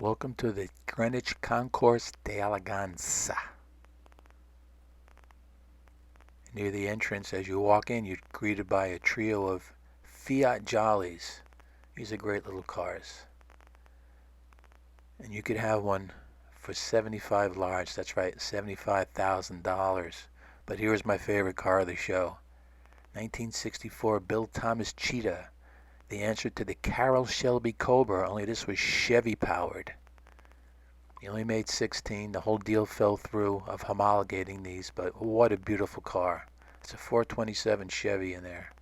Welcome to the Greenwich Concours D'Elegance. Near the entrance, as you walk in, you're greeted by a trio of Fiat Jollies. These are great little cars. And you could have one for 75 large. That's right, $75,000. But here's my favorite car of the show. 1964 Bill Thomas Cheetah. The answer to the Carroll Shelby Cobra, only this was Chevy powered. He only made 16. The whole deal fell through of homologating these, but what a beautiful car. It's a 427 Chevy in there.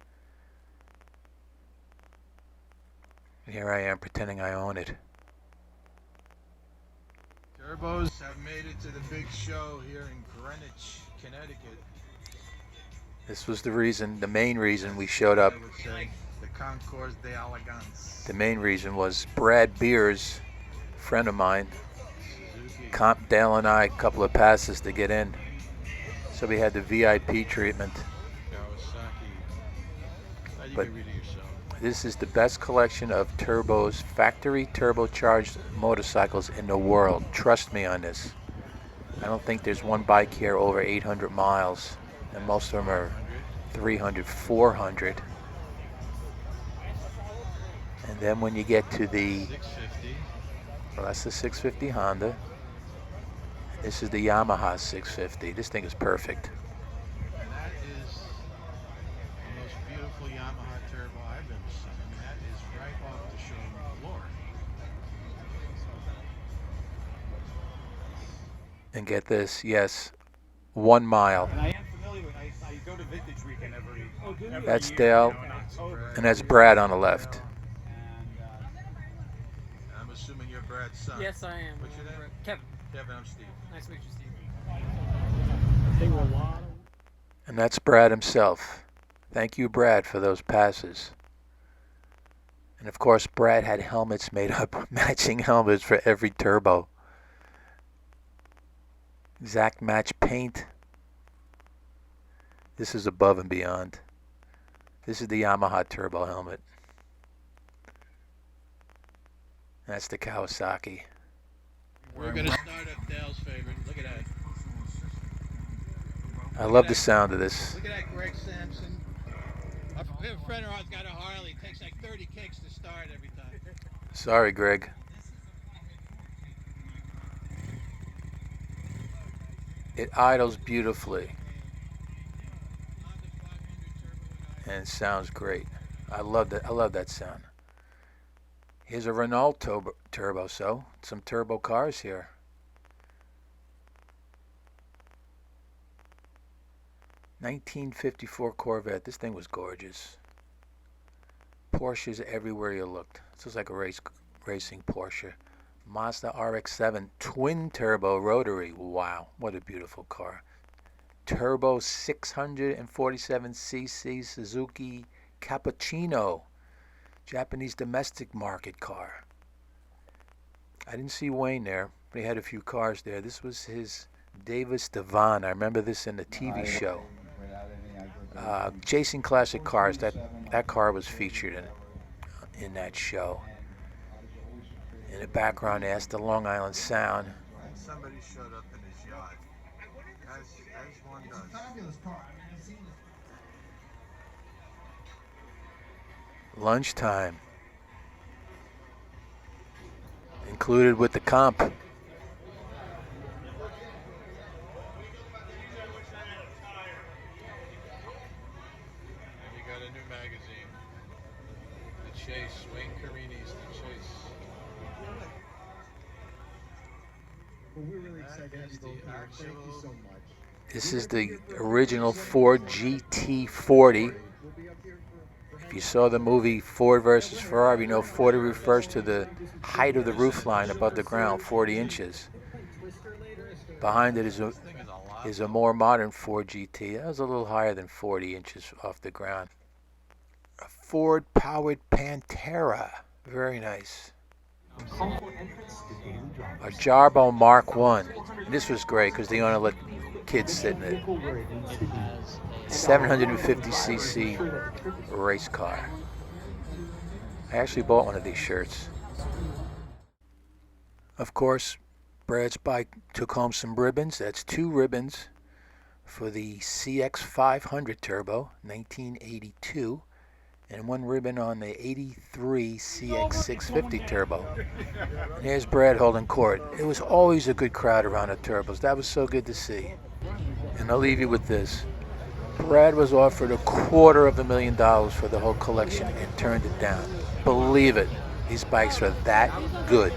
And here I am pretending I own it. Turbos have made it to the big show here in Greenwich, Connecticut. This was the reason, the main reason we showed up. I would say the Concours D'Elegance. The main reason was Brad Beers, a friend of mine, comped Dale and I a couple of passes to get in. So we had the VIP treatment. Kawasaki. You But can read it yourself. this is the best collection of turbos, factory turbocharged motorcycles in the world. Trust me on this. I don't think there's one bike here over 800 miles, and most of them are 300, 400. And then when you get to the 650. well, that's the 650 Honda. This is the Yamaha 650. This thing is perfect. And that is the most beautiful Yamaha turbo I've ever seen. I mean, that is right off the showroom floor. And get this, yes, 1 mile. And I am familiar with, I go to Vintage Weekend every That's year, Dale, you know, in October. and that's Brad on the left. And, I'm assuming you're Brad's son. Yes, I am. What's your name? Kevin. Kevin, I'm Steve. Nice to meet you, Steve. And that's Brad himself. Thank you, Brad, for those passes. And of course, Brad had helmets made up, matching helmets for every turbo. Exact match paint. This is above and beyond. This is the Yamaha turbo helmet. That's the Kawasaki. We're going to start up Dale's favorite. Look at that. I love the sound of this. Look at that, Greg Sampson. We have a friend of ours got a Harley. It takes like 30 kicks to start every time. Sorry, Greg. It idles beautifully and it sounds great. I love that. I love that sound. Here's a Renault turbo. So some turbo cars here. (1954) Corvette. This thing was gorgeous. Porsches everywhere you looked. This was like a racing Porsche. Mazda RX-7 twin turbo rotary. Wow, what a beautiful car. Turbo 647cc Suzuki Cappuccino. Japanese domestic market car. I didn't see Wayne there, but he had a few cars there. This was his Davis Devon. I remember this in the TV show. Chasing Classic Cars. That car was featured in that show. In the background, there's the Long Island Sound. Somebody showed up in his yard. As one does. Lunchtime. Included with the comp. And we got a new magazine. The Chase. Wayne Carini's The Chase. Well, we're really excited to have you both here. Thank you so much. This is the original Ford GT40. If you saw the movie Ford versus Ferrari, you know 40 refers to the height of the roofline above the ground, 40 inches. Behind it is a more modern Ford GT. That was a little higher than 40 inches off the ground. A Ford-powered Pantera. Very nice. A Jarbo Mark I. And this was great because they only let kids sit in it. 750cc race car. I actually bought one of these shirts. Of course, Brad's bike took home some ribbons. That's 2 ribbons for the CX500 Turbo, 1982, and 1 ribbon on the 83 CX650 Turbo. And here's brad holding court. It was always a good crowd around the turbos. That was so good to see. And I'll leave you with this. Brad was offered $250,000 for the whole collection and turned it down. Believe it, these bikes are that good.